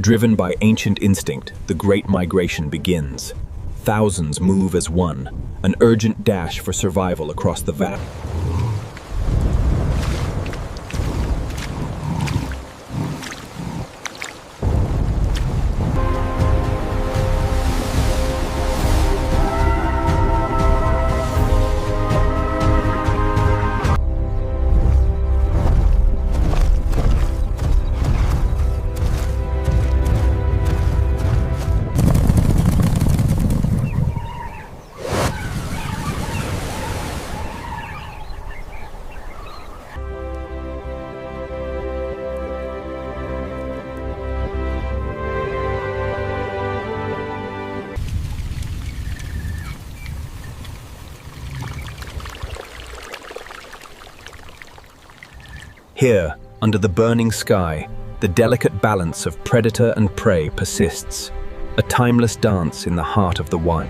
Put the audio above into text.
Driven by ancient instinct, the Great Migration begins. Thousands move as one, an urgent dash for survival across the vast. Here, under the burning sky, the delicate balance of predator and prey persists, a timeless dance in the heart of the wild.